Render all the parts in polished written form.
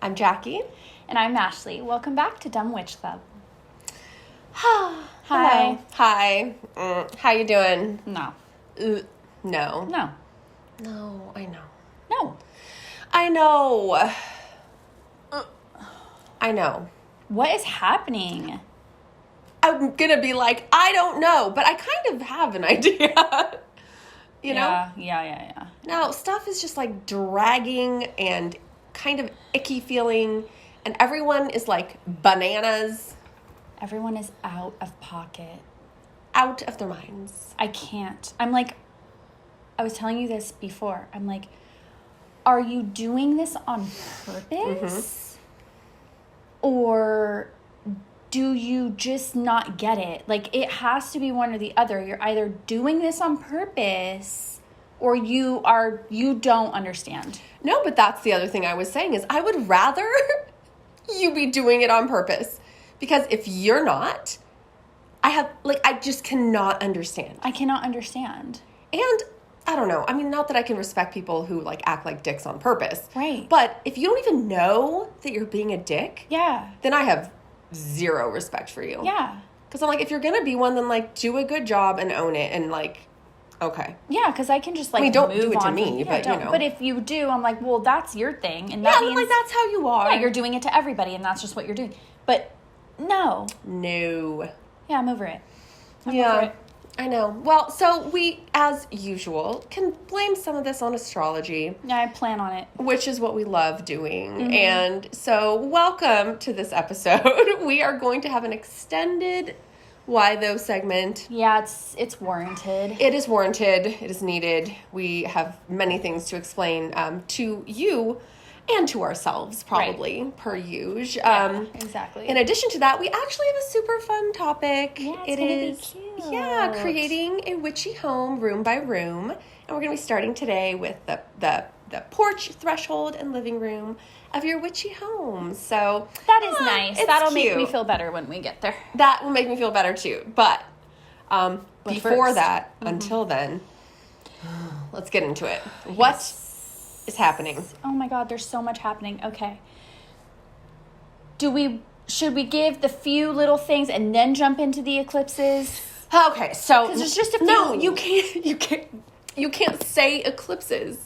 I'm Jackie. And I'm Ashley. Welcome back to Dumb Witch Club. Hi. Hello. Hi. How you doing? No. No. No. No, I know. No. I know. I know. What is happening? I'm gonna be like, I don't know, but I kind of have an idea. You know? Yeah. No, stuff is just like dragging and kind of icky feeling, and everyone is like bananas. Everyone is out of pocket. Out of their minds. I can't. I'm like, I was telling you this before. I'm like, are you doing this on purpose? Or do you just not get it? Like, it has to be one or the other. You're either doing this on purpose or you don't understand. No, but that's the other thing I was saying is I would rather you be doing it on purpose. Because if you're not, I just cannot understand. I cannot understand. And I don't know. I mean, not that I can respect people who like act like dicks on purpose. Right. But if you don't even know that you're being a dick, Yeah. then I have zero respect for you. Yeah. Because I'm like, if you're going to be one, then like do a good job and own it and like, okay. Yeah, because I can just like don't move do it to on me, but you know. But if you do, I'm like, well, that's your thing, and Yeah, that then means like that's how you are. yeah, you're doing it to everybody, and that's just what you're doing. But no. Yeah, I'm over it. I'm over it. I know. Well, so we, as usual, can blame some of this on astrology. Yeah, I plan on it. Which is what we love doing. And so welcome to this episode. We are going to have an extended Why Though segment. Yeah, it's warranted. It is warranted. It is needed. We have many things to explain to you and to ourselves, probably, per usual. Yeah, exactly. In addition to that, we actually have a super fun topic. Yeah, it's gonna be cute. Yeah, creating a witchy home room by room. And we're going to be starting today with the porch, threshold, and living room of your witchy home. So that is nice. It's That'll cute. make me feel better when we get there. That will make me feel better too. But before first. that, until then, let's get into it. What is happening? Oh my God, there's so much happening. Okay. Should we give the few little things and then jump into the eclipses? Okay, so 'Cause there's just a few. No, you can't say eclipses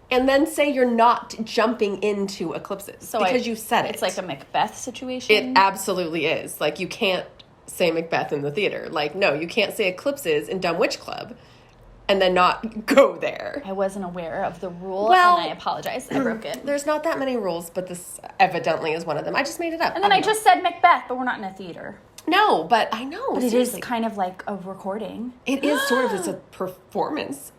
and then say you're not jumping into eclipses because you said it. It's like a Macbeth situation. It absolutely is. Like, you can't say Macbeth in the theater. Like, no, you can't say eclipses in Dumb Witch Club and then not go there. I wasn't aware of the rule, Well, and I apologize. I broke it. There's not that many rules, but this evidently is one of them. I just made it up. And then I just said Macbeth, but we're not in a theater. No, but I know. But seriously. it is kind of like a recording. It is sort of. It's a performance.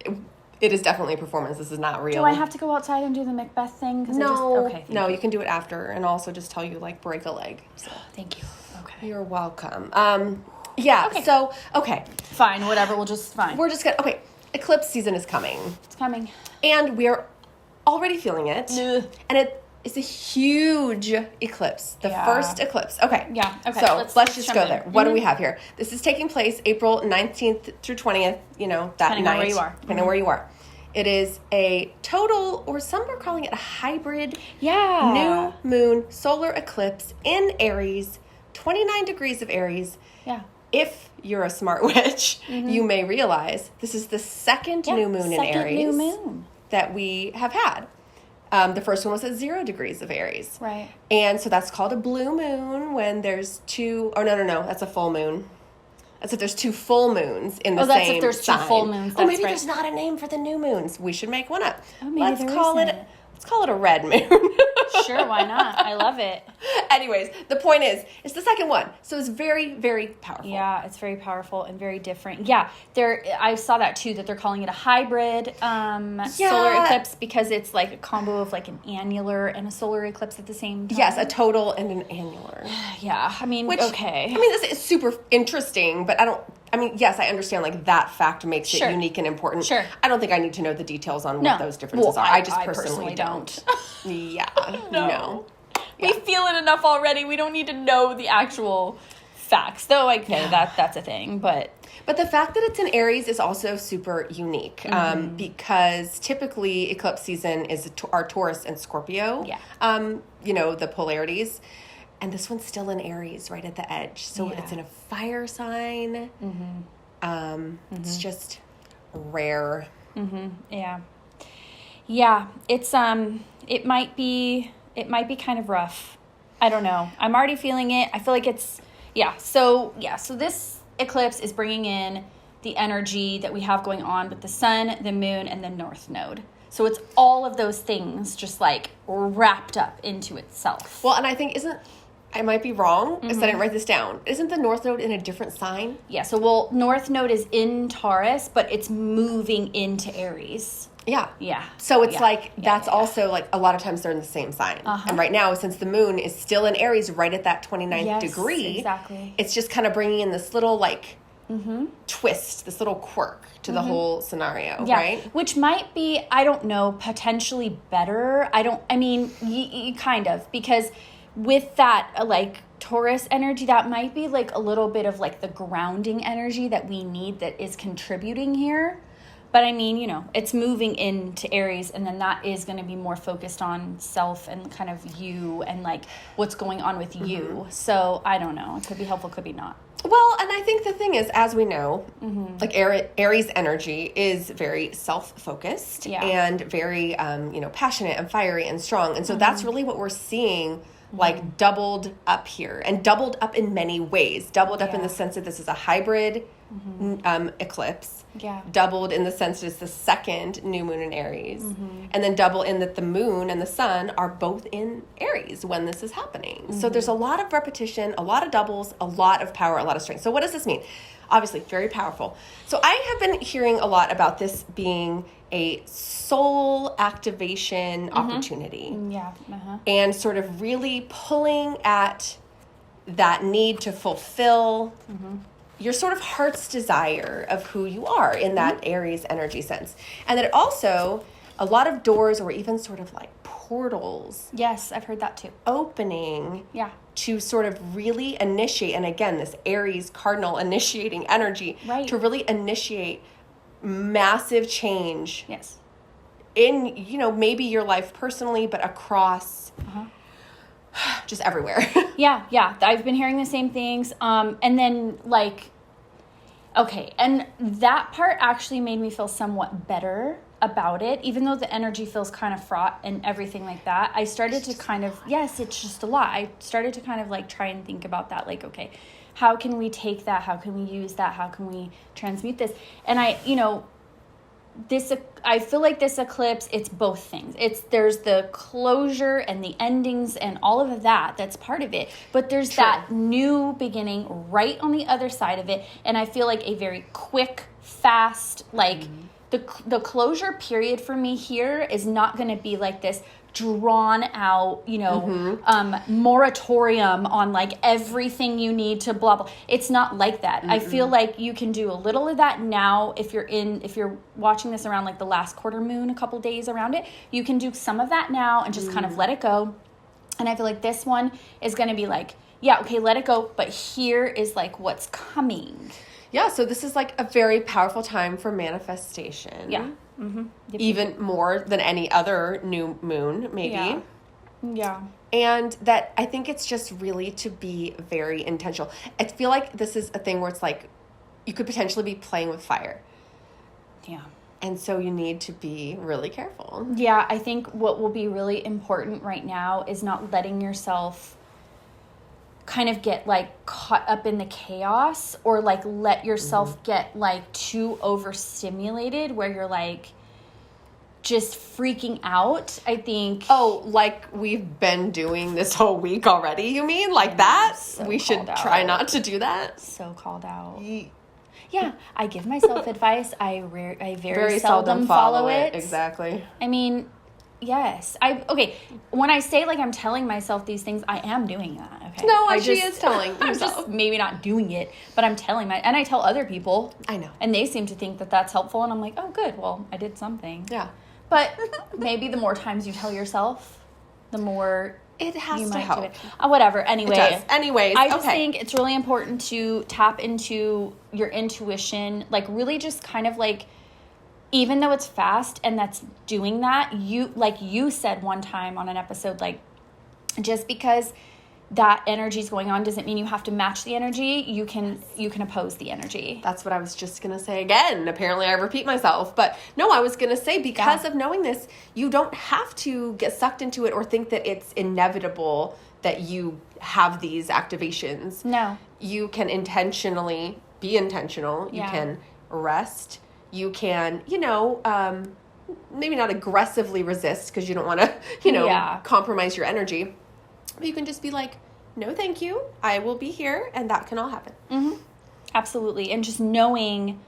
It is definitely a performance. This is not real. Do I have to go outside and do the Macbeth thing? No. Okay. No, you can do it after, and also just tell you like break a leg. So Thank you. Okay. you're welcome. Yeah. Okay. So okay, Fine. Whatever. Fine. we're just gonna. Okay, eclipse season is coming, It's coming. and we're already feeling it. Ugh. And it is a huge eclipse. The Yeah. first eclipse. Okay. Yeah, okay, So let's let's just jump go in. there. What do we have here? This is taking place April 19th through 20th, you know, that Depending night. on where you are. Depending on where you are. It is a total, or some are calling it a hybrid, Yeah. new moon solar eclipse in Aries, 29 degrees of Aries. Yeah. If you're a smart witch, you may realize this is the second new moon in second Aries new moon. that we have had. The first one was at 0 degrees of Aries. Right. And so that's called a blue moon when there's two, oh, no, that's a full moon. That's if there's two full moons in the same that's if there's two sign. full moons. Oh, That's maybe right. there's not a name for the new moons. We should make one up. Oh, maybe let's there call isn't. let's call it a red moon. Sure, why not? I love it. Anyways, the point is, it's the second one. So it's very, very powerful. Yeah, it's very powerful and very different. Yeah, I saw that too, that they're calling it a hybrid solar eclipse because it's like a combo of like an annular and a solar eclipse at the same time. Yes, a total and an annular. Yeah, I mean, okay. I mean, this is super interesting, but yes, I understand like that fact makes it unique and important. Sure. I don't think I need to know the details on what those differences are. I just personally don't. Yeah. No. We feel it enough already. We don't need to know the actual facts. Though, that's a thing, but But the fact that it's in Aries is also super unique because typically eclipse season is our Taurus and Scorpio, the polarities. And this one's still in Aries right at the edge. So it's in a fire sign. It's just rare. Yeah. Yeah. It's, it might be kind of rough. I don't know. I'm already feeling it. I feel like it's, So this eclipse is bringing in the energy that we have going on with the sun, the moon, and the north node. So it's all of those things just like wrapped up into itself. Well, and I think I might be wrong, because I didn't write this down. Isn't the North Node in a different sign? Yeah, so North Node is in Taurus, but it's moving into Aries. Yeah. Yeah. So it's that's also like a lot of times they're in the same sign. And right now, since the moon is still in Aries right at that 29th degree, exactly. It's just kind of bringing in this little twist, this little quirk to the whole scenario, right? Which might be, I don't know, potentially better. Kind of, because with that, Taurus energy, that might be like a little bit of like the grounding energy that we need that is contributing here. But it's moving into Aries, and then that is going to be more focused on self and kind of you and like what's going on with you. So I don't know. It could be helpful, could be not. Well, and I think the thing is, as we know, like Aries energy is very self-focused and very, passionate and fiery and strong. And so that's really what we're seeing like doubled up here, and doubled up in many ways. Doubled up in the sense that this is a hybrid eclipse. Yeah. Doubled in the sense that it's the second new moon in Aries. And then double in that the moon and the sun are both in Aries when this is happening. So there's a lot of repetition, a lot of doubles, a lot of power, a lot of strength. So what does this mean? Obviously, very powerful. So I have been hearing a lot about this being a soul activation opportunity. Yeah. And sort of really pulling at that need to fulfill your sort of heart's desire of who you are in that Aries energy sense. And that it also, a lot of doors or even sort of like portals. Yes, I've heard that too. Opening. Yeah. To sort of really initiate, and again, this Aries cardinal initiating energy. Right. To really initiate massive change. Yes. In, maybe your life personally, but across just everywhere. Yeah. I've been hearing the same things. And then and that part actually made me feel somewhat better about it, even though the energy feels kind of fraught and everything like that. I started to kind of, it's just a lot. I started to kind of try and think about that. Okay, how can we take that? How can we use that? How can we transmute this? And I feel like this eclipse, it's both things. There's the closure and the endings and all of that. That's part of it. But there's that new beginning right on the other side of it. And I feel like a very quick, fast, the closure period for me here is not going to be like this drawn out, moratorium on everything you need to blah, blah. It's not like that. I feel like you can do a little of that now if you're watching this around the last quarter moon, a couple days around it, you can do some of that now and just kind of let it go. And I feel like this one is going to be let it go, but here is what's coming. Yeah, so this is a very powerful time for manifestation. Yeah. Even more than any other new moon, maybe. Yeah. And that I think it's just really to be very intentional. I feel like this is a thing where it's you could potentially be playing with fire. Yeah. And so you need to be really careful. Yeah, I think what will be really important right now is not letting yourself kind of get caught up in the chaos, or let yourself get too overstimulated where you're just freaking out. I think we've been doing this whole week already, you mean that? So we should try not to do that. So called out. Yeah, I give myself advice. I very seldom follow it. Exactly. I mean, yes. When I say I'm telling myself these things, I am doing that. Okay. No, she is telling I'm yourself. just maybe not doing it, but I'm telling and I tell other people. I know. And they seem to think that that's helpful, and I'm like, oh, good. Well, I did something. Yeah. But maybe the more times you tell yourself, the more It has you to might help. do it. Whatever. Anyway. It does. Anyways, I just think it's really important to tap into your intuition. Like, really just kind of like, even though it's fast and that's doing that, like you said one time on an episode, like, just because that energy is going on doesn't mean you have to match the energy. You can oppose the energy. That's what I was just going to say again. Apparently I repeat myself. But no, I was going to say, because of knowing this, you don't have to get sucked into it or think that it's inevitable that you have these activations. No. You can intentionally be intentional. You can rest. You can, maybe not aggressively resist because you don't want to, compromise your energy. But you can just be like, no, thank you. I will be here, and that can all happen. Mm-hmm. Absolutely. And just knowing,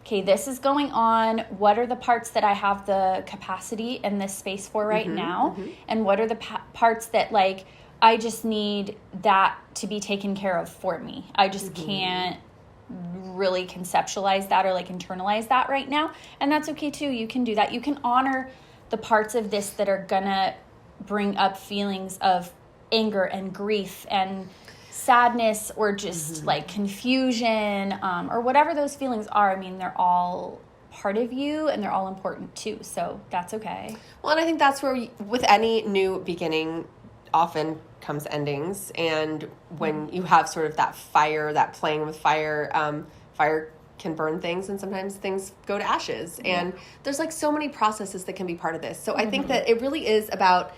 okay, this is going on. What are the parts that I have the capacity and this space for right now? Mm-hmm. And what are the parts that, like, I just need that to be taken care of for me? I just can't really conceptualize that or, like, internalize that right now. And that's okay, too. You can do that. You can honor the parts of this that are going to bring up feelings of anger and grief and sadness or just like confusion or whatever those feelings are. I mean, they're all part of you and they're all important too. So that's okay. Well, and I think that's where with any new beginning often comes endings. And when you have sort of that fire, that playing with fire, fire can burn things and sometimes things go to ashes. And there's like so many processes that can be part of this. So I think that it really is about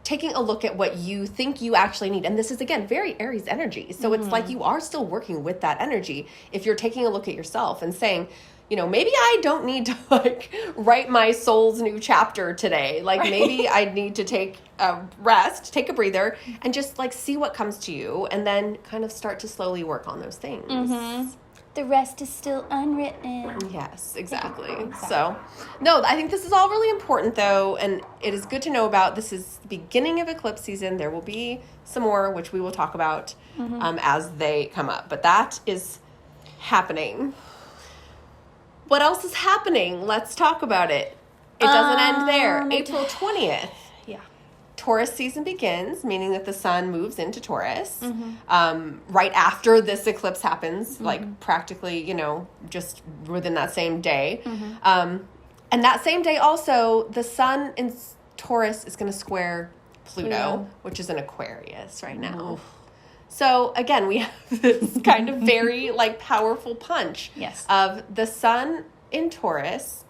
taking a look at what you think you actually need. And this is, again, very Aries energy. So it's like you are still working with that energy. If you're taking a look at yourself and saying, maybe I don't need to like write my soul's new chapter today. Like maybe I need to take a rest, take a breather, and just like see what comes to you and then kind of start to slowly work on those things. Mm-hmm. The rest is still unwritten. Yes, exactly. So, no, I think this is all really important, though, and it is good to know about. This is the beginning of eclipse season. There will be some more, which we will talk about as they come up. But that is happening. What else is happening? Let's talk about it. It doesn't end there. April 20th. Taurus season begins, meaning that the sun moves into Taurus right after this eclipse happens, like practically, just within that same day. And that same day also, the sun in Taurus is going to square Pluto, which is in Aquarius right now. So again, we have this kind of very like powerful punch of the sun in Taurus,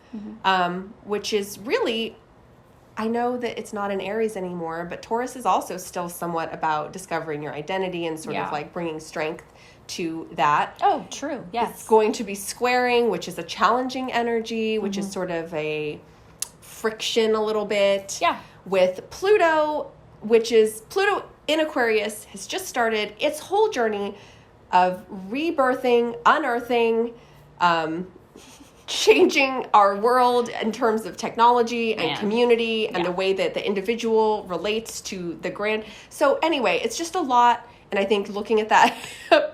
which is really... I know that it's not in Aries anymore, but Taurus is also still somewhat about discovering your identity and sort of like bringing strength to that. Oh, true. Yes. It's going to be squaring, which is a challenging energy, which is sort of a friction a little bit. Yeah. With Pluto, which is Pluto in Aquarius has just started its whole journey of rebirthing, unearthing, changing our world in terms of technology and community and the way that the individual relates to the grand. So anyway, it's just a lot. And I think looking at that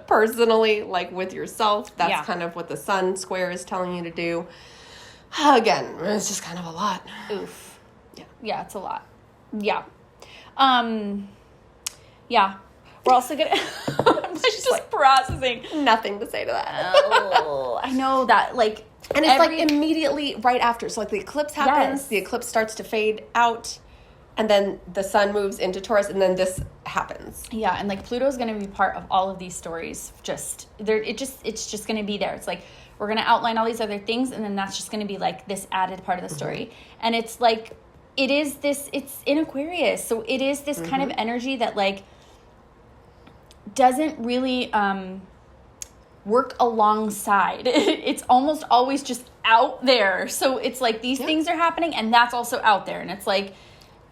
personally, like with yourself, that's kind of what the sun square is telling you to do. Again, it's just kind of a lot. Oof. Yeah, it's a lot. Yeah. Yeah. We're also going to... I'm just processing. Nothing to say to that. Oh, I know that, like... And it's like immediately right after. So like the eclipse happens, the eclipse starts to fade out, and then the sun moves into Taurus, and then this happens. Yeah, and like Pluto's going to be part of all of these stories. It's just going to be there. It's like we're going to outline all these other things, and then that's just going to be like this added part of the story. And it's like it's in Aquarius, so it is this kind of energy that like doesn't really work alongside. It's almost always just out there. So it's like these things are happening and that's also out there. And it's like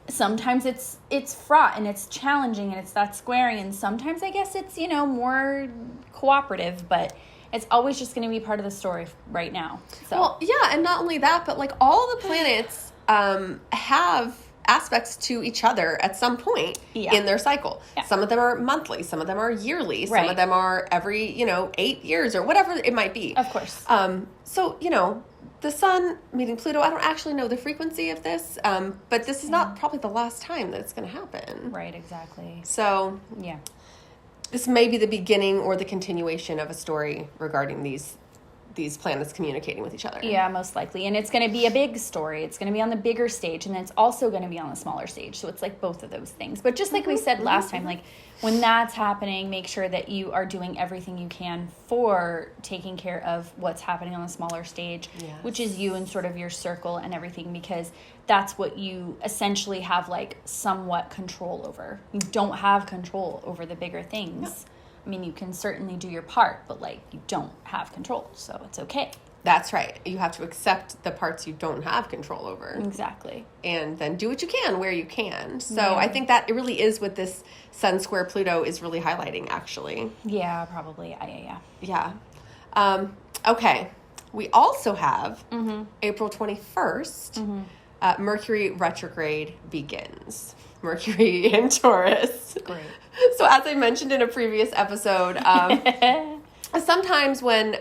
sometimes it's fraught and it's challenging and it's that squaring, and sometimes I guess it's, more cooperative, but it's always just going to be part of the story right now. So. Well, yeah, and not only that, but like all the planets have aspects to each other at some point in their cycle. Yeah. Some of them are monthly, some of them are yearly, some of them are every, 8 years or whatever it might be. Of course. So, the sun meeting Pluto, I don't actually know the frequency of this, but this is not probably the last time that it's going to happen. Right, exactly. So, yeah. This may be the beginning or the continuation of a story regarding these planets communicating with each other. Yeah, most likely. And it's going to be a big story. It's going to be on the bigger stage, and then it's also going to be on the smaller stage. So it's like both of those things. But just like we said last time, like when that's happening, make sure that you are doing everything you can for taking care of what's happening on the smaller stage, which is you and sort of your circle and everything, because that's what you essentially have like somewhat control over. You don't have control over the bigger things. No. I mean, you can certainly do your part, but like you don't have control, so it's okay. That's right. You have to accept the parts you don't have control over. Exactly. And then do what you can where you can. So I think that it really is what this Sun square Pluto is really highlighting, actually. Yeah, probably. Yeah. Okay. We also have April 21st, Mercury retrograde begins. Mercury in Taurus. Great. So as I mentioned in a previous episode, sometimes when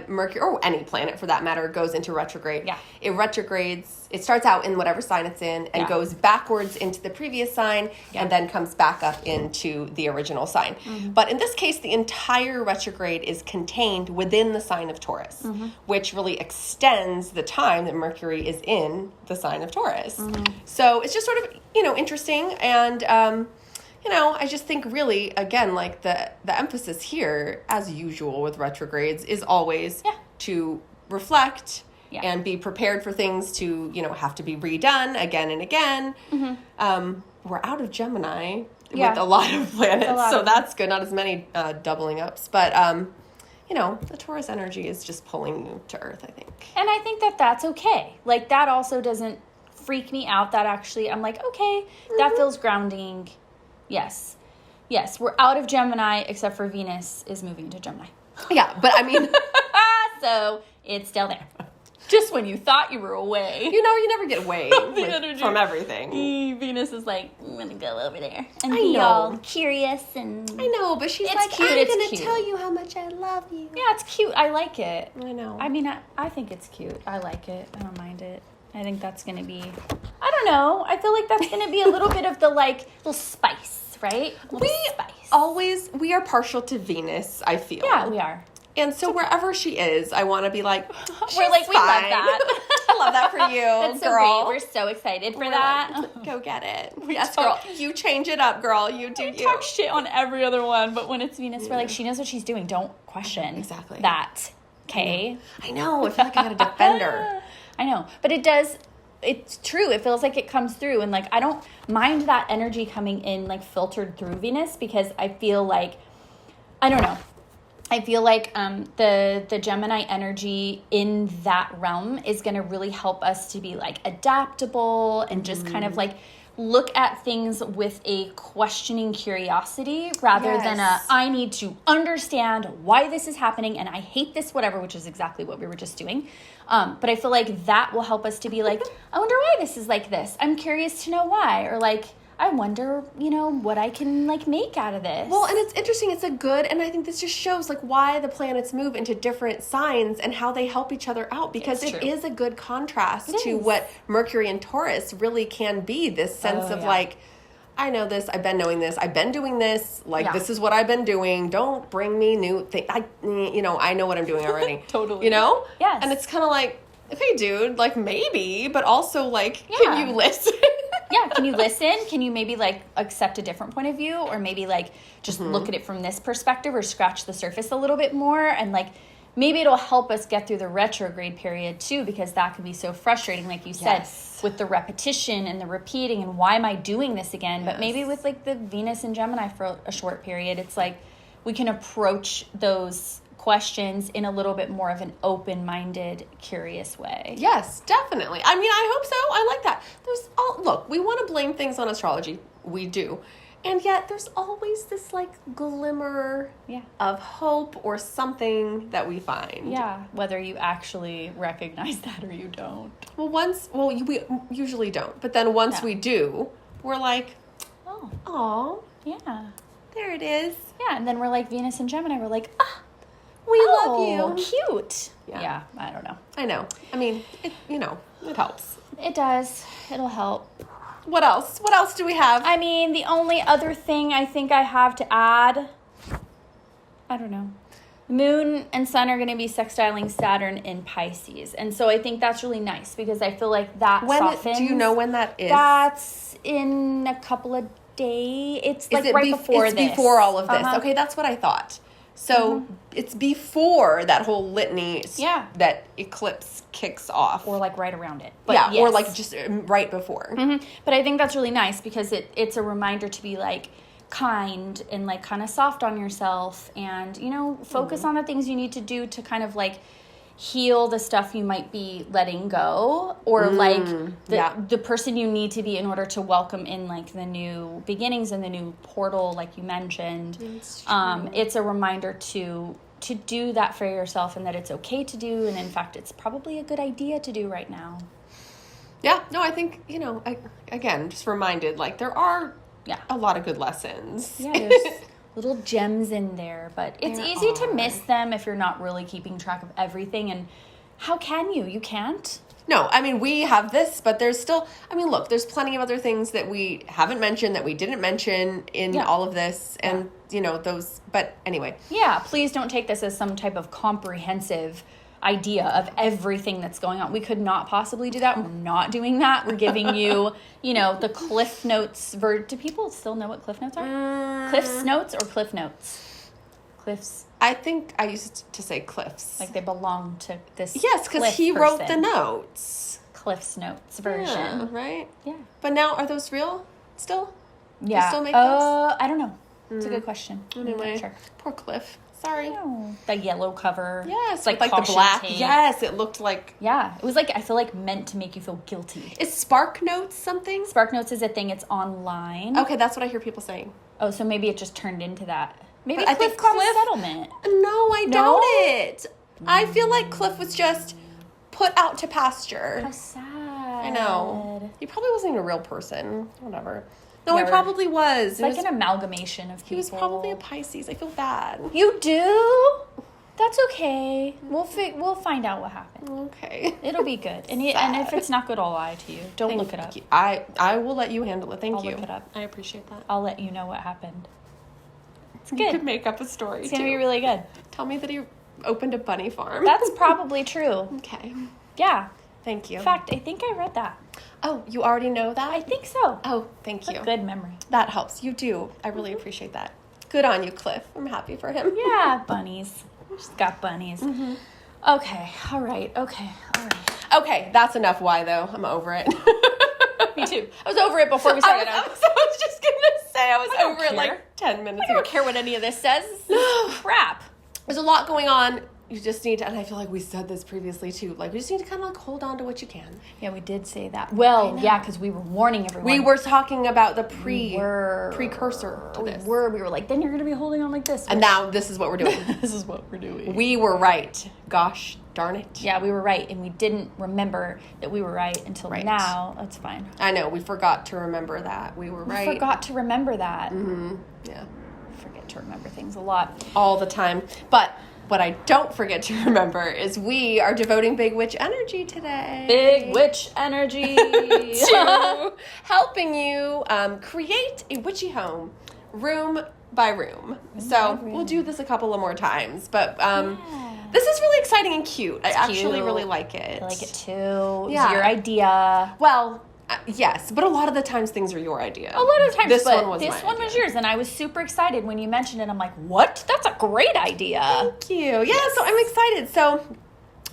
Mercury, or any planet for that matter, goes into retrograde, it retrogrades, it starts out in whatever sign it's in and goes backwards into the previous sign and then comes back up into the original sign. But in this case, the entire retrograde is contained within the sign of Taurus, which really extends the time that Mercury is in the sign of Taurus. So it's just sort of, interesting. And, I just think really, again, like the emphasis here, as usual with retrogrades, is always to reflect and be prepared for things to, have to be redone again and again. We're out of Gemini with a lot of planets, so that's good. Not as many doubling ups, but, the Taurus energy is just pulling you to Earth, I think. And I think that that's okay. Like, that also doesn't freak me out. That actually, I'm like, okay, that feels grounding. Yes, we're out of Gemini, except for Venus is moving to Gemini. Yeah, but I mean... So, it's still there. Just when you thought you were away. You never get away from everything. Venus is like, I'm going to go over there and be all curious. And I know, but she's like, cute. I'm going to tell you how much I love you. Yeah, it's cute. I like it. I know. I mean, I think it's cute. I like it. I don't mind it. I think that's going to be, I don't know. I feel like that's going to be a little bit of the, little spice, right? We are partial to Venus, I feel. Yeah, we are. And so wherever she is, I want to be like, we're like, we love that. I love that for you, that's so girl. great. We're so excited for that. Like, go get it. Yes, girl. You change it up, girl. You do you. Talk shit on every other one, but when it's Venus, we're like, she knows what she's doing. Don't question that. Okay? I know. I feel like I got to defend her. I know. But it's true. It feels like it comes through. And, I don't mind that energy coming in, filtered through Venus, because I feel like, I don't know. I feel like the Gemini energy in that realm is going to really help us to be, adaptable and just kind of, look at things with a questioning curiosity rather than I need to understand why this is happening and I hate this, whatever, which is exactly what we were just doing. But I feel like that will help us to be like, I wonder why this is like this. I'm curious to know why. Or I wonder, what I can make out of this. Well, and it's interesting. It's a good, and I think this just shows why the planets move into different signs and how they help each other out, because it is a good contrast to what Mercury and Taurus really can be. This sense of I know this, I've been knowing this, I've been doing this, this is what I've been doing. Don't bring me new things. I know what I'm doing already. Totally. Yes. And it's kind of okay, dude, maybe, but also can you listen? Yeah, can you listen? Can you maybe accept a different point of view, or maybe just look at it from this perspective, or scratch the surface a little bit more, and maybe it'll help us get through the retrograde period too, because that can be so frustrating, like you said, with the repetition and the repeating and why am I doing this again? But maybe with the Venus and Gemini for a short period, it's we can approach those questions in a little bit more of an open-minded, curious way. Yes, definitely. I mean, I hope so. I like that. Look, we want to blame things on astrology. We do. And yet there's always this glimmer of hope or something that we find. Yeah, whether you actually recognize that or you don't. Well, we usually don't. But then once we do, we're oh, yeah. There it is. Yeah, and then we're Venus and Gemini, we're we love you. Cute. Yeah, I don't know. I know. I mean, it helps. It does. It'll help. What else? What else do we have? I mean, the only other thing I think I have to add, I don't know. Moon and Sun are going to be sextiling Saturn in Pisces. And so I think that's really nice because I feel like that softens. Do you know when that is? That's in a couple of days. It's like right before this. It's before all of this. Okay, that's what I thought. So it's before that whole litany that eclipse kicks off. Or like right around it. But or like just right before. But I think that's really nice because it's a reminder to be like kind and like kind of soft on yourself and, focus on the things you need to do to kind of like heal the stuff you might be letting go or like the person you need to be in order to welcome in like the new beginnings and the new portal like you mentioned. It's a reminder to do that for yourself and that it's okay to do, and in fact it's probably a good idea to do right now. I think again just reminded like there are a lot of good lessons. There's little gems in there, but it's easy to miss them if you're not really keeping track of everything. And how can you? You can't. No, I mean, we have this, but there's still, look, there's plenty of other things that we haven't mentioned that we didn't mention in all of this. And, those, but anyway. Yeah, please don't take this as some type of comprehensive idea of everything that's going on. We could not possibly do that. We're not doing that. We're giving you, the Cliff Notes. Do people still know what Cliff Notes are? Cliff's Notes or Cliff Notes? Cliff's. I think I used to say Cliff's. Like they belong to this. Yes, because he wrote the notes. Cliff's Notes version. Yeah, right? Yeah. But now, are those real still? Yeah. They still make those? I don't know. It's a good question. Anyway, sure. Poor Cliff. Sorry. No. The yellow cover. Yes, it's like the black. Tape. Yes, it looked like. Yeah, it was like I feel like meant to make you feel guilty. Is Spark Notes something? Spark Notes is a thing. It's online. Okay, that's what I hear people saying. Oh, so maybe it just turned into that. Maybe I Cliff think got a settlement. No, I doubt it. I feel like Cliff was just put out to pasture. How sad. I know. He probably wasn't even a real person. Whatever. No, he probably was. It's like an amalgamation of people. He was probably a Pisces. I feel bad. You do? That's okay. We'll find out what happened. Okay. It'll be good. And if it's not good, I'll lie to you. Don't look it up. I will let you handle it. Thank you. I'll look it up. I appreciate that. I'll let you know what happened. It's good. You could make up a story, It's going to be really good. Tell me that he opened a bunny farm. That's probably true. Okay. Yeah. Thank you. In fact, I think I read that. Oh, you already know that? I think so. Oh, thank you. Good memory. That helps. You do. I really appreciate that. Good on you, Cliff. I'm happy for him. Yeah, bunnies. She's got bunnies. Okay. All right. Okay, that's enough why, though. I'm over it. Me too. I was over it before we started. I was just going to say I was over it like 10 minutes ago. I don't care what any of this says. Crap. There's a lot going on. You just need to, and I feel like we said this previously too, like we just need to kind of like hold on to what you can. Yeah, we did say that. Well, yeah, because we were warning everyone. We were talking about the precursor to this. We were like, then you're going to be holding on like this. And now this is what we're doing. This is what we're doing. We were right. Gosh darn it. Yeah, we were right, and we didn't remember that we were right until now. That's fine. I know, we forgot to remember that. We were right. We forgot to remember that. Yeah. I forget to remember things a lot. All the time. But what I don't forget to remember is we are devoting Big Witch energy today. Big Witch energy. To helping you create a witchy home, room by room. So we'll do this a couple of more times. But this is really exciting and cute. I actually really like it. I like it too. It was your idea. Well, yes, but a lot of the times things are your idea. A lot of times, this but one was yours, and I was super excited when you mentioned it. I'm like, what? That's a great idea. Thank you. Yeah, so I'm excited. So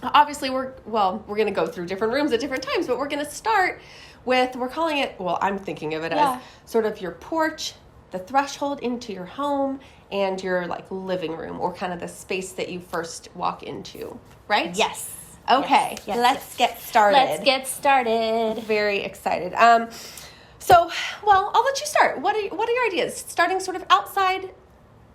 obviously we're going to go through different rooms at different times, but we're going to start with, we're calling it, I'm thinking of it as sort of your porch, the threshold into your home, and your like living room, or kind of the space that you first walk into, right? Yes. Okay, yes, let's get started. Let's get started. Very excited. So, I'll let you start. What are your ideas? Starting sort of outside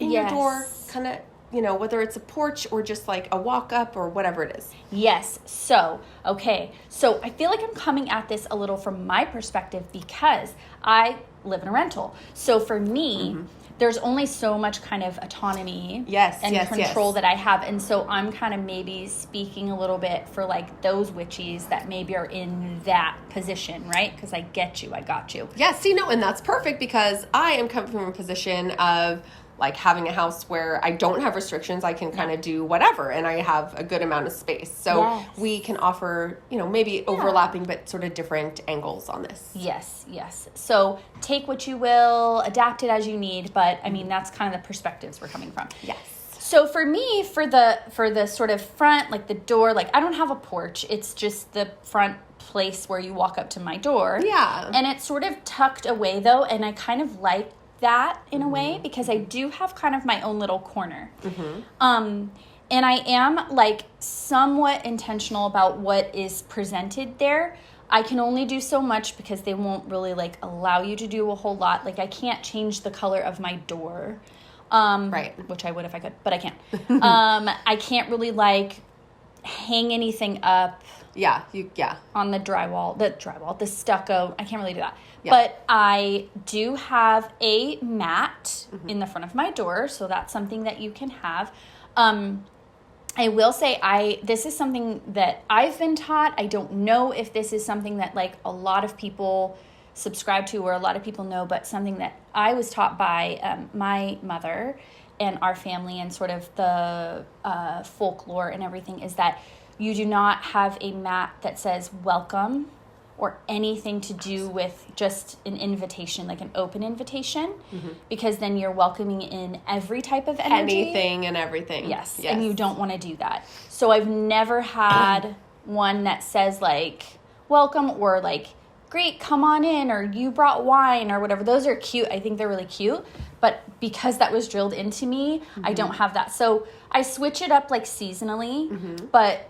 in your door, kind of, whether it's a porch or just like a walk up or whatever it is. Yes. So I feel like I'm coming at this a little from my perspective because I live in a rental. So for me, there's only so much kind of autonomy yes, and yes, control yes. that I have. And so I'm kind of maybe speaking a little bit for like those witchies that maybe are in that position, right? Because I get you. I got you. Yeah, see, no, and that's perfect because I am coming from a position of like having a house where I don't have restrictions. I can kind of do whatever, and I have a good amount of space. So Yes. we can offer, maybe overlapping but sort of different angles on this. Yes, yes. So take what you will, adapt it as you need. But I mean, that's kind of the perspectives we're coming from. Yes. So for me, for the sort of front, like the door, like I don't have a porch. It's just the front place where you walk up to my door. Yeah. And it's sort of tucked away though, and I kind of like that in a way because I do have kind of my own little corner. And I am like somewhat intentional about what is presented there. I can only do so much because they won't really like allow you to do a whole lot. Like I can't change the color of my door. Right. Which I would if I could, but I can't. I can't really like hang anything up Yeah. on the the stucco. I can't really do that. Yeah. But I do have a mat in the front of my door, so that's something that you can have. I will say this is something that I've been taught. I don't know if this is something that like a lot of people subscribe to or a lot of people know, but something that I was taught by my mother and our family and sort of the folklore and everything is that you do not have a mat that says welcome or anything to do with just an invitation, like an open invitation, because then you're welcoming in every type of energy. Anything and everything. Yes, and you don't want to do that. So I've never had one that says like welcome or like great, come on in, or you brought wine or whatever. Those are cute. I think they're really cute. But because that was drilled into me, I don't have that. So I switch it up like seasonally, but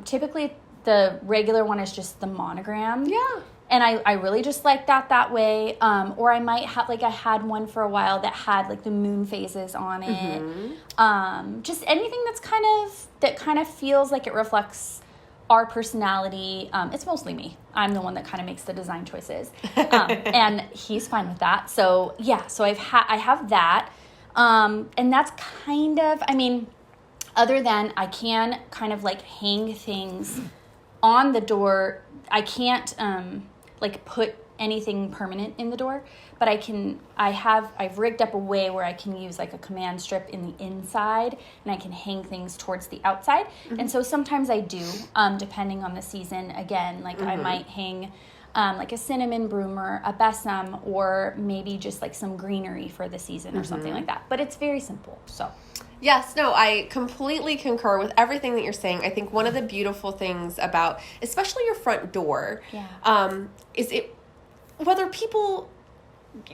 typically the regular one is just the monogram. Yeah. And I really just like that way. Or I might have, like I had one for a while that had like the moon phases on it. Just anything that kind of feels like it reflects our personality. It's mostly me. I'm the one that kind of makes the design choices. And he's fine with that. So yeah, so I have that. And that's kind of, I mean, other than I can kind of like hang things on the door. I can't like put anything permanent in the door, but I've rigged up a way where I can use like a command strip in the inside and I can hang things towards the outside. And so sometimes I do, depending on the season. Again, like I might hang like a cinnamon broom or a besom or maybe just like some greenery for the season or something like that. But it's very simple. So yes, no, I completely concur with everything that you're saying. I think one of the beautiful things about, especially your front door, is it, whether people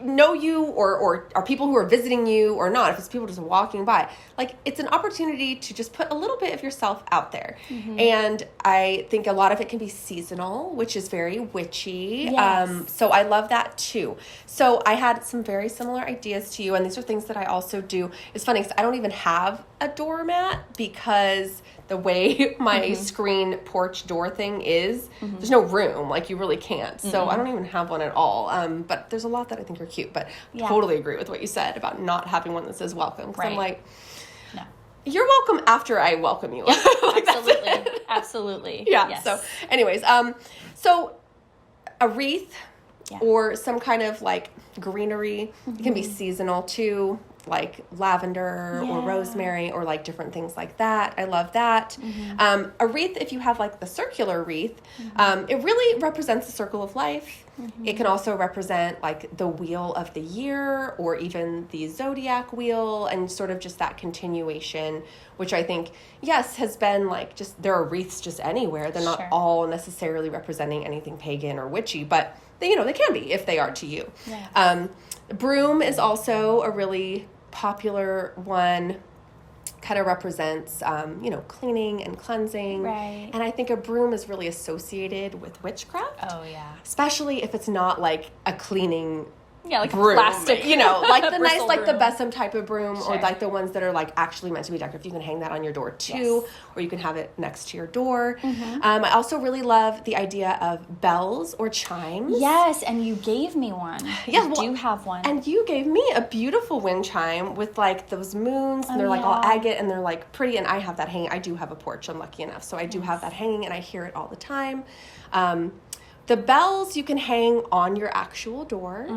know you or are people who are visiting you or not, if it's people just walking by, like it's an opportunity to just put a little bit of yourself out there. And I think a lot of it can be seasonal, which is very witchy. Yes. So I love that too. So I had some very similar ideas to you, and these are things that I also do. It's funny because I don't even have a doormat because the way my screen porch door thing is, there's no room. Like, you really can't. So I don't even have one at all. But there's a lot that I think are cute. But totally agree with what you said about not having one that says welcome. Because I'm like, no. You're welcome after I welcome you. Like, Absolutely. Absolutely. Yeah. Yes. So anyways, so a wreath or some kind of like greenery. It can be seasonal too, like lavender or rosemary or like different things like that. I love that. A wreath, if you have like the circular wreath, it really represents the circle of life. It can also represent like the wheel of the year or even the zodiac wheel and sort of just that continuation, which I think, yes, has been like just, there are wreaths just anywhere. They're not all necessarily representing anything pagan or witchy, but they, they can be if they are to you. Broom is also a really popular one. Kind of represents, cleaning and cleansing. Right. And I think a broom is really associated with witchcraft. Oh, yeah. Especially if it's not like a cleaning, Yeah, like broom, a plastic. like the nice, bristle like the broom. Besom type of broom, or Sure. like the ones that are like actually meant to be decorative. You can hang that on your door too, Yes. or you can have it next to your door. I also really love the idea of bells or chimes. Yes, and you gave me one. Yeah, I well, do have one. And you gave me a beautiful wind chime with like those moons, and they're like all agate, and they're like pretty, and I have that hanging. I do have a porch, I'm lucky enough, so I do have that hanging, and I hear it all the time. The bells you can hang on your actual door,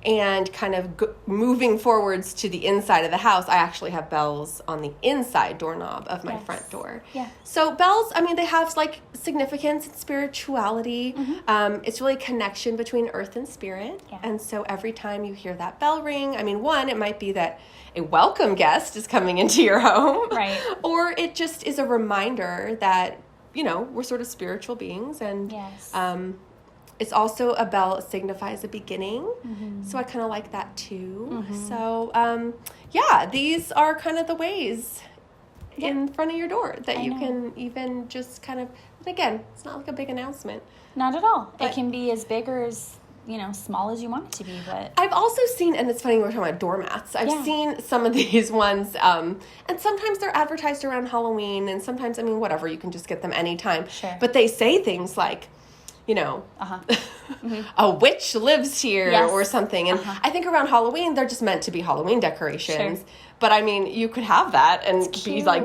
and kind of moving forwards to the inside of the house. I actually have bells on the inside doorknob of my front door. Yeah. So bells, I mean, they have like significance and spirituality. It's really a connection between earth and spirit. Yeah. And so every time you hear that bell ring, I mean, one, it might be that a welcome guest is coming into your home. Right. Or it just is a reminder that, we're sort of spiritual beings, and Yes. it's also a bell signifies a beginning. So I kind of like that too. So, these are kind of the ways in front of your door that you can even just kind of, and again, it's not like a big announcement. Not at all. But it can be as big or as, small as you want it to be, but I've also seen, and it's funny we're talking about doormats, I've seen some of these ones, and sometimes they're advertised around Halloween, and sometimes, whatever, you can just get them anytime. Sure. But they say things like, a witch lives here or something. And I think around Halloween, they're just meant to be Halloween decorations. Sure. But you could have that and be like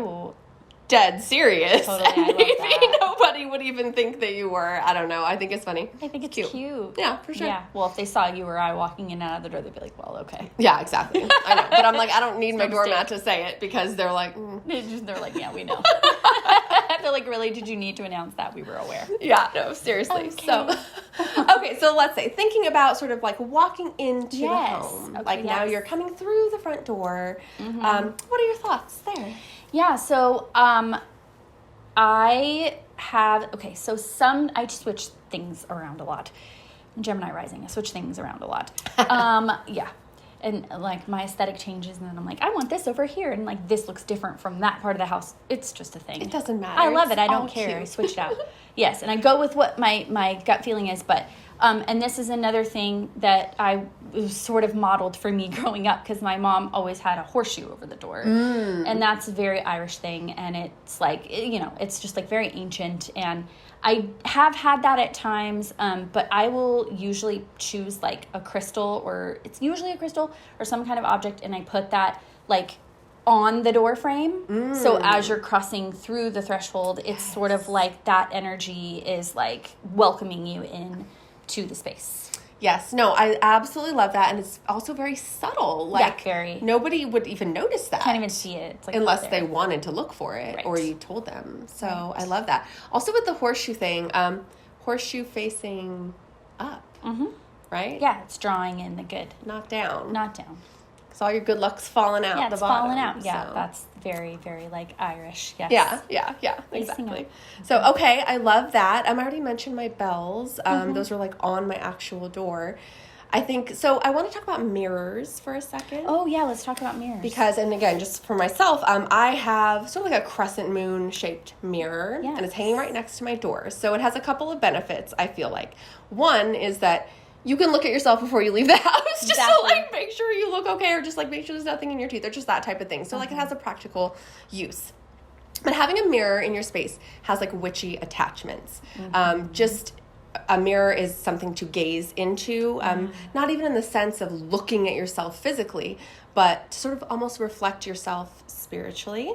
dead serious. Totally, I love maybe that. nobody would even think that you were. I don't know. I think it's funny. I think it's cute. Yeah, for sure. Yeah. Well, if they saw you or I walking in and out of the door, they'd be like, well, okay. Yeah, exactly. I know. But I'm like, I don't need my No doormat mistake. to say it, because they're like, They're like, yeah, we know. They're like, really? Did you need to announce that? We were aware. Yeah, no, seriously. Okay. So let's say, thinking about sort of like walking into the home. Okay, Like now you're coming through the front door. What are your thoughts there? Yeah, so I switch things around a lot. Gemini rising, I switch things around a lot. Yeah. And like my aesthetic changes, and then I'm like, I want this over here, and like this looks different from that part of the house. It's just a thing. It doesn't matter. I love it. I It's don't all care. cute. I switch it out. Yes, and I go with what my gut feeling is. But and this is another thing that I was sort of modeled for me growing up, because my mom always had a horseshoe over the door, and that's a very Irish thing, and it's like it's just like very ancient, and I have had that at times, but I will usually choose like a crystal, or it's usually a crystal or some kind of object, and I put that like on the door frame. So as you're crossing through the threshold, it's sort of like that energy is like welcoming you in to the space. Yes, no, I absolutely love that, and it's also very subtle. Like very. Nobody would even notice that. Can't even see it. It's like unless they wanted to look for it, Right. or you told them. So I love that. Also with the horseshoe thing, horseshoe facing up, right? Yeah, it's drawing in the good, Not down. not down. Because all your good luck's falling out Yeah, the it's bottom. falling out. Yeah, so. that's very, very like Irish. Yes. Yeah, Facing exactly. up. So, okay, I love that. I already mentioned my bells. Those are like on my actual door. I think, so I want to talk about mirrors for a second. Oh yeah, let's talk about mirrors. Because, and again, just for myself, I have sort of like a crescent moon shaped mirror, Yes. and it's hanging right next to my door. So it has a couple of benefits, I feel like. One is that you can look at yourself before you leave the house, just to Exactly. like make sure you look okay, or just like make sure there's nothing in your teeth, or just that type of thing. So like it has a practical use. But having a mirror in your space has like witchy attachments. Just a mirror is something to gaze into, not even in the sense of looking at yourself physically, but to sort of almost reflect yourself spiritually.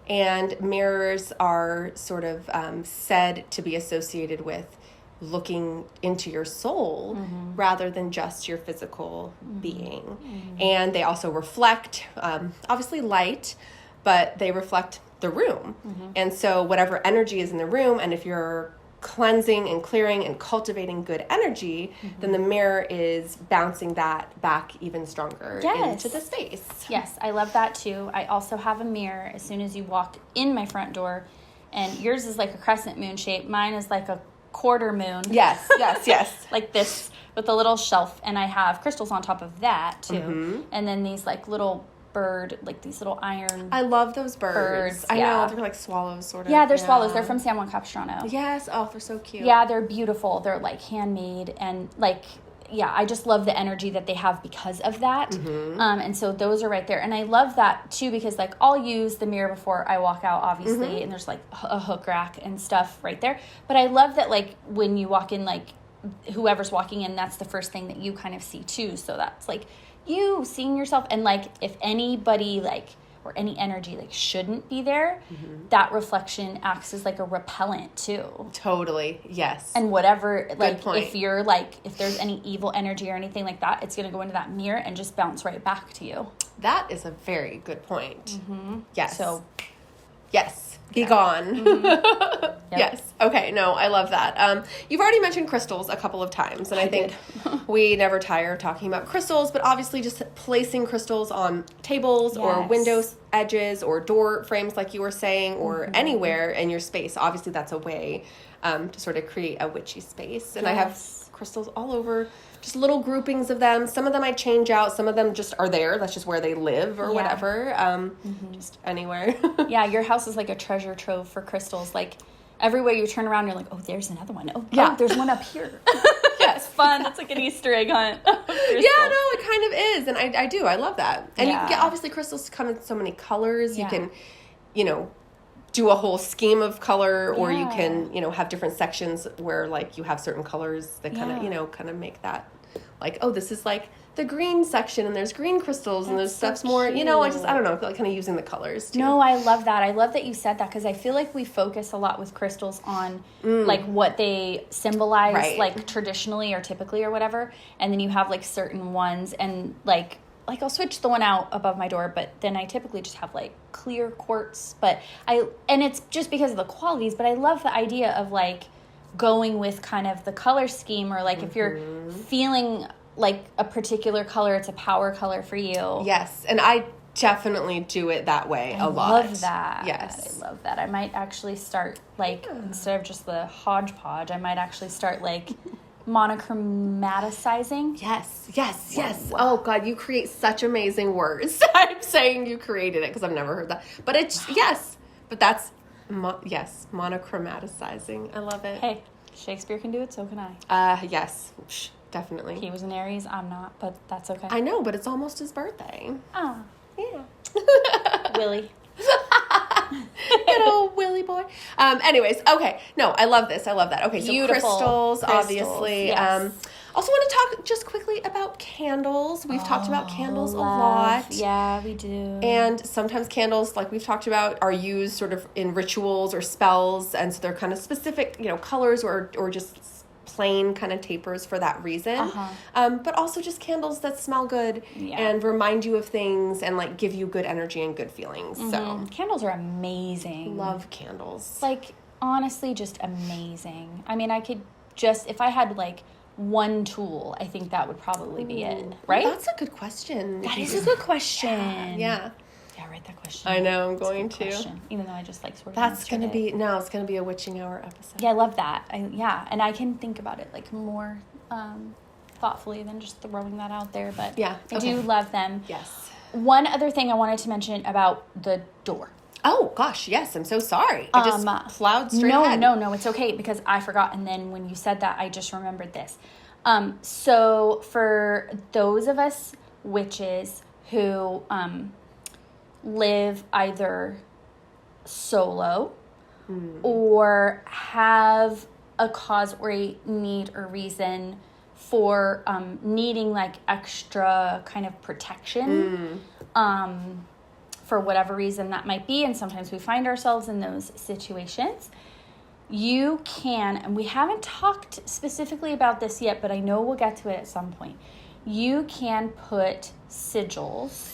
And mirrors are sort of said to be associated with looking into your soul rather than just your physical being. And they also reflect, obviously light, but they reflect the room. And so whatever energy is in the room, and if you're cleansing and clearing and cultivating good energy, then the mirror is bouncing that back even stronger into the space. Yes, I love that too. I also have a mirror as soon as you walk in my front door, and yours is like a crescent moon shape. Mine is like a quarter moon. Yes. Like this with a little shelf, and I have crystals on top of that too. And then these like little bird, like these little iron. I love those birds. I yeah. know, they're like swallows sort of. Yeah, they're swallows. They're from San Juan Capistrano. Yes. Oh, they're so cute. Yeah, they're beautiful. They're like handmade, and like I just love the energy that they have because of that. And so those are right there. And I love that too, because like I'll use the mirror before I walk out, obviously, and there's like a hook rack and stuff right there. But I love that like when you walk in, like whoever's walking in, that's the first thing that you kind of see too. So that's like you seeing yourself. And like if anybody like, or any energy like shouldn't be there, that reflection acts as like a repellent too. Totally. Yes. And whatever, like point. if you're like, if there's any evil energy or anything like that, it's going to go into that mirror and just bounce right back to you. That is a very good point. Yes. So, yes. Be gone. Yes. Okay. No, I love that. You've already mentioned crystals a couple of times, and I think we never tire of talking about crystals, but obviously just placing crystals on tables or window edges or door frames, like you were saying, or anywhere in your space. Obviously, that's a way to sort of create a witchy space. And I have crystals all over, just little groupings of them. Some of them I change out. Some of them just are there. That's just where they live or whatever. Just anywhere. Yeah, your house is like a treasure trove for crystals. Like everywhere you turn around, you're like, oh, there's another one. Oh, there's one up here. It's fun. It's like an Easter egg hunt. Yeah, no, it kind of is. And I do. I love that. And you can get, obviously, crystals come in so many colors. You can, do a whole scheme of color, or you can, have different sections where, like, you have certain colors that kind of make that, like, oh, this is, like, the green section, and there's green crystals, and there's stuff's more, I don't know, I feel like kind of using the colors, too. No, I love that. I love that you said that, because I feel like we focus a lot with crystals on, like, what they symbolize, like, traditionally or typically or whatever, and then you have, like, certain ones, and, like I'll switch the one out above my door, but then I typically just have like clear quartz, and it's just because of the qualities, but I love the idea of like going with kind of the color scheme, or like if you're feeling like a particular color, it's a power color for you. Yes. And I definitely do it that way a lot. I love that. Yes. I love that. I might actually start like, instead of just the hodgepodge, I might actually start like monochromaticizing. Yes. Oh God, you create such amazing words. I'm saying you created it because I've never heard that. But it's but that's monochromaticizing. I love it. Hey, Shakespeare can do it, so can I. Yes, definitely. He was an Aries. I'm not, but that's okay. I know, but it's almost his birthday. Oh, yeah. Willie. Good old Willie boy. Anyways, okay. No, I love this. I love that. Okay, so crystals, obviously. Yes. Also want to talk just quickly about candles. We've talked about candles a lot. Yeah, we do. And sometimes candles, like we've talked about, are used sort of in rituals or spells, and so they're kind of specific, colors or just plain kind of tapers for that reason. But also just candles that smell good and remind you of things and like give you good energy and good feelings. So candles are amazing. Love candles. Like honestly, just amazing. I mean, I could just, if I had like one tool, I think that would probably be it. Right? That's a good question. That is a good question. Yeah. Yeah, write that question. I know, I'm going to. Question, even though I just like sort of. That's going to be, it's going to be a witching hour episode. Yeah, I love that. And I can think about it like more thoughtfully than just throwing that out there. But I do love them. Yes. One other thing I wanted to mention about the door. Oh, gosh, yes. I'm so sorry. I just plowed straight ahead. No, it's okay because I forgot. And then when you said that, I just remembered this. So for those of us witches who live either solo or have a cause or a need or reason for needing like extra kind of protection for whatever reason that might be, and sometimes we find ourselves in those situations, you can, and we haven't talked specifically about this yet, but I know we'll get to it at some point, you can put sigils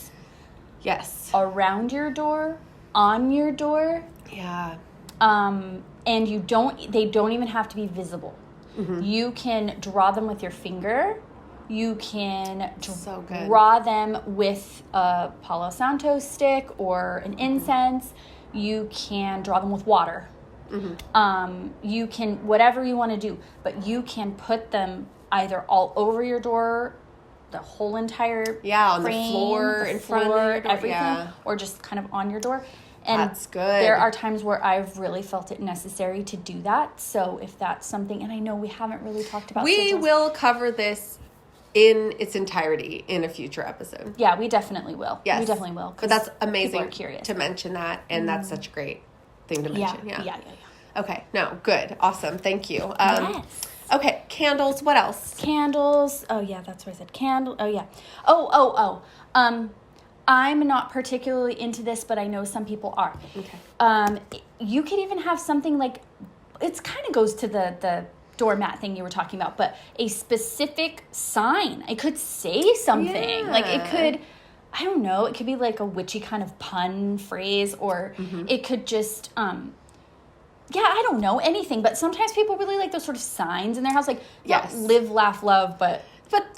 around your door, on your door. Yeah. And they don't even have to be visible. You can draw them with your finger. You can draw them with a Palo Santo stick or an incense. You can draw them with water. You can, whatever you want to do, but you can put them either all over your door, the whole entire on frame, the floor, in front of your door, everything, or just kind of on your door. And that's good. There are times where I've really felt it necessary to do that. So if that's something, and I know we haven't really talked about we sigils. will cover this in its entirety in a future episode. Yeah, we definitely will. Yes. We definitely will. But that's amazing curious. to mention that, and that's such a great thing to mention. Yeah. Okay, no, good. Awesome. Thank you. Yes. Okay, candles. What else? Candles. Oh, yeah, that's what I said. Candle. Oh, yeah. Oh. I'm not particularly into this, but I know some people are. Okay. You could even have something like, it kind of goes to the doormat thing you were talking about, but a specific sign. It could say something. Yeah. Like it could, I don't know, it could be like a witchy kind of pun phrase, or it could just, I don't know, anything. But sometimes people really like those sort of signs in their house, like not live, laugh, love, but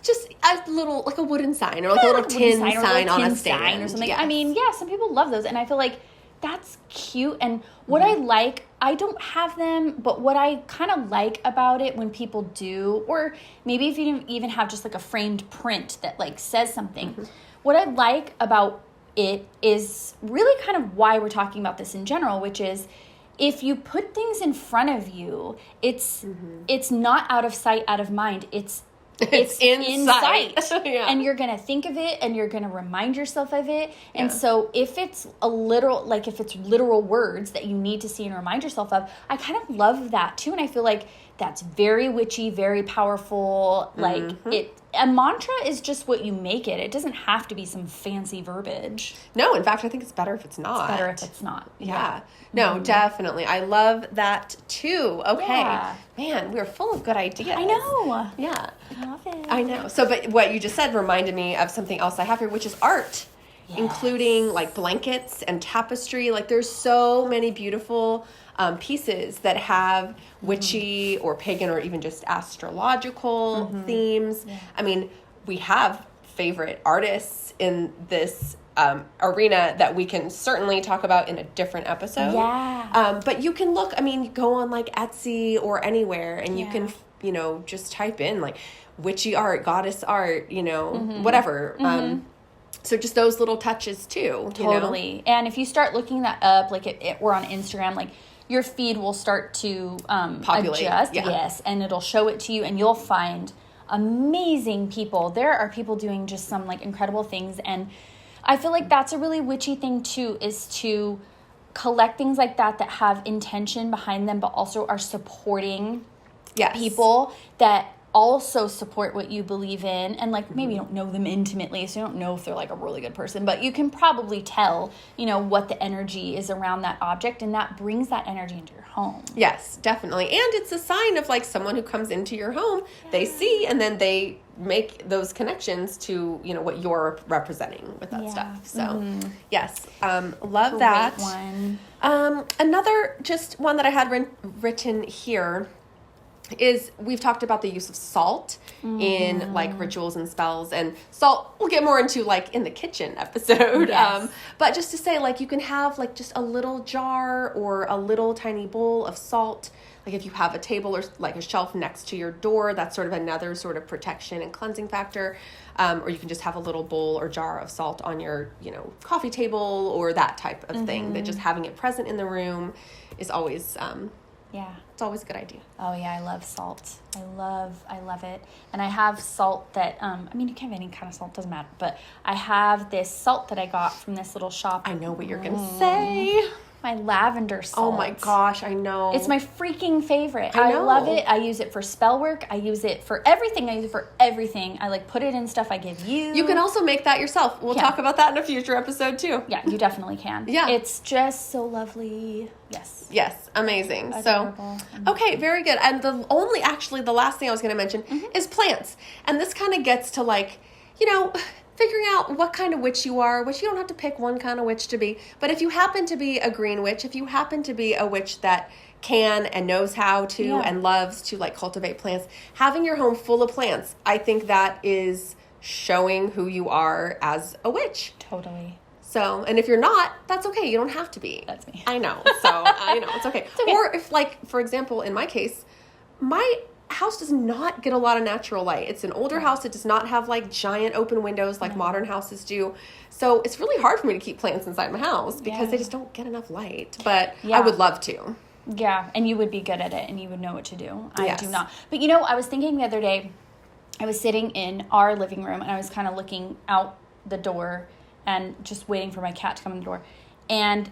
just a little, like a wooden sign, or like a little tin sign on a stand or something. Yes. I mean, yeah, some people love those, and I feel like that's cute. And what I like, I don't have them, but what I kind of like about it when people do, or maybe if you even have just like a framed print that like says something, what I like about it is really kind of why we're talking about this in general, which is if you put things in front of you, it's not out of sight, out of mind. It's in sight. Yeah. And you're going to think of it, and you're going to remind yourself of it. And so if it's if it's literal words that you need to see and remind yourself of, I kind of love that too. And I feel like that's very witchy, very powerful. Like a mantra is just what you make it. It doesn't have to be some fancy verbiage. No, in fact, I think it's better if it's not. It's better if it's not. Yeah. No, definitely. I love that too. Okay. Yeah. Man, we're full of good ideas. I know. Yeah. I love it. I know. So, but what you just said reminded me of something else I have here, which is art, including like blankets and tapestry. Like there's so many beautiful pieces that have witchy or pagan or even just astrological themes. Yeah. I mean, we have favorite artists in this arena that we can certainly talk about in a different episode. Yeah. But you can look, I mean, go on like Etsy or anywhere, and you can, just type in like witchy art, goddess art, whatever. So just those little touches too. Totally. And if you start looking that up, like we're on Instagram, like your feed will start to populate. Adjust. Yeah. Yes. And it'll show it to you, and you'll find amazing people. There are people doing just some like incredible things. And I feel like that's a really witchy thing too, is to collect things like that have intention behind them, but also are supporting people that also support what you believe in. And like maybe you don't know them intimately, so you don't know if they're like a really good person, but you can probably tell, what the energy is around that object, and that brings that energy into your home. Yes, definitely. And it's a sign of like someone who comes into your home, they see, and then they make those connections to, what you're representing with that stuff. So yes, love that. One. Another just one that I had written here is we've talked about the use of salt in like rituals and spells, and salt we'll get more into like in the kitchen episode. Yes. But just to say, like, you can have like just a little jar or a little tiny bowl of salt. Like if you have a table or like a shelf next to your door, that's sort of another sort of protection and cleansing factor. Or you can just have a little bowl or jar of salt on your, coffee table or that type of thing. That just having it present in the room is always it's always a good idea. Oh yeah, I love salt. I love it. And I have salt that, you can have any kind of salt, doesn't matter. But I have this salt that I got from this little shop. I know what you're going to say. My lavender salt. Oh my gosh, I know. It's my freaking favorite. I know. I love it. I use it for spell work. I use it for everything. I like put it in stuff I give you. You can also make that yourself. We'll talk about that in a future episode too. Yeah, you definitely can. Yeah. It's just so lovely. Yes. Yes, amazing. Adorable. So, okay, very good. And the last thing I was going to mention is plants. And this kind of gets to like, figuring out what kind of witch you are, which you don't have to pick one kind of witch to be. But if you happen to be a green witch, if you happen to be a witch that can and knows how to and loves to like cultivate plants, having your home full of plants, I think that is showing who you are as a witch. Totally. So, and if you're not, that's okay. You don't have to be. That's me. I know. So, I know. It's okay. Or if like, for example, in my case, my house does not get a lot of natural light. It's an older house. It does not have like giant open windows like modern houses do. So it's really hard for me to keep plants inside my house because they just don't get enough light. But I would love to. Yeah, and you would be good at it and you would know what to do. I do not. But I was thinking the other day, I was sitting in our living room and I was kind of looking out the door and just waiting for my cat to come in the door. And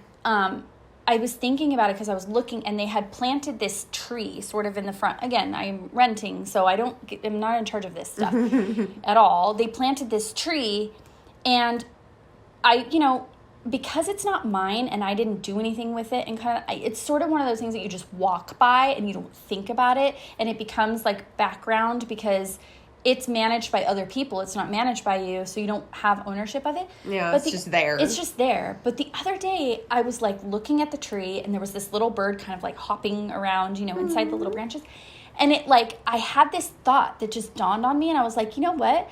I was thinking about it because I was looking, and they had planted this tree sort of in the front. Again, I'm renting, so I'm not in charge of this stuff at all. They planted this tree, and because it's not mine and I didn't do anything with it, and it's sort of one of those things that you just walk by and you don't think about it, and it becomes like background because it's managed by other people. It's not managed by you, so you don't have ownership of it. Yeah, but it's just there. It's just there. But the other day, I was like looking at the tree, and there was this little bird kind of like hopping around, inside the little branches. And it I had this thought that just dawned on me, and I was like, you know what?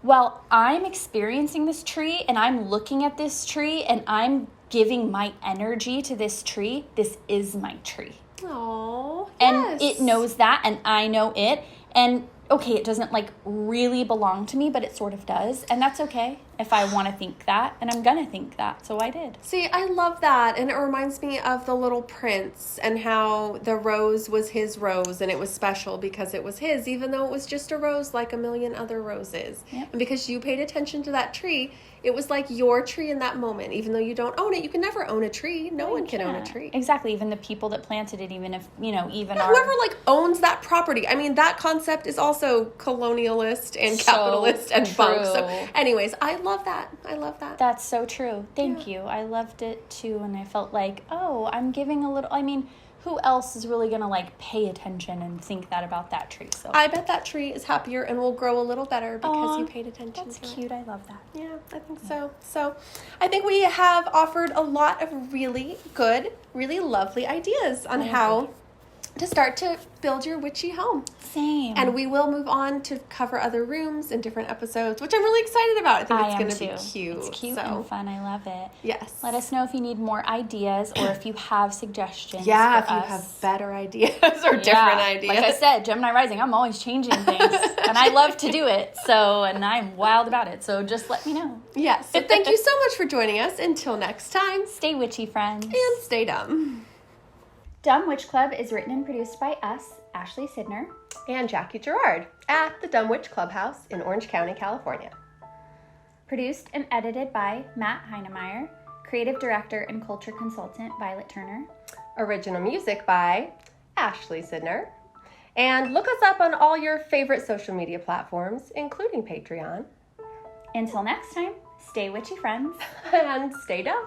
While I'm experiencing this tree, and I'm looking at this tree, and I'm giving my energy to this tree, this is my tree. Oh, and it knows that, and I know it, and okay, it doesn't really belong to me, but it sort of does. And that's okay if I want to think that, and I'm going to think that. So I did. See, I love that. And it reminds me of the Little Prince and how the rose was his rose, and it was special because it was his, even though it was just a rose like a million other roses. Yep. And because you paid attention to that tree, it was like your tree in that moment. Even though you don't own it, you can never own a tree. No one can own a tree. Exactly. Even the people that planted it, even if, whoever owns that property. I mean, that concept is also colonialist and capitalist and bunk. So anyways, I love that. I love that. That's so true. Thank you. I loved it too. And I felt like, I'm giving a little, who else is really going to pay attention and think that about that tree? So I bet that tree is happier and will grow a little better because you paid attention to it. That's cute. I love that. Yeah, I think so. So I think we have offered a lot of really good, really lovely ideas on how to start to build your witchy home. Same. And we will move on to cover other rooms in different episodes, which I'm really excited about. I think it's going to be cute. It's cute and fun. I love it. Yes. Let us know if you need more ideas or if you have suggestions. Yeah, if you have better ideas or different ideas. Like I said, Gemini rising, I'm always changing things. And I love to do it. And I'm wild about it. So just let me know. Yes. So thank you so much for joining us. Until next time. Stay witchy, friends. And stay dumb. Dumb Witch Club is written and produced by us, Ashley Sidner, and Jackie Gerard at the Dumb Witch Clubhouse in Orange County, California. Produced and edited by Matt Heinemeyer, creative director and culture consultant Violet Turner. Original music by Ashley Sidner. And look us up on all your favorite social media platforms, including Patreon. Until next time, stay witchy, friends. And stay dumb.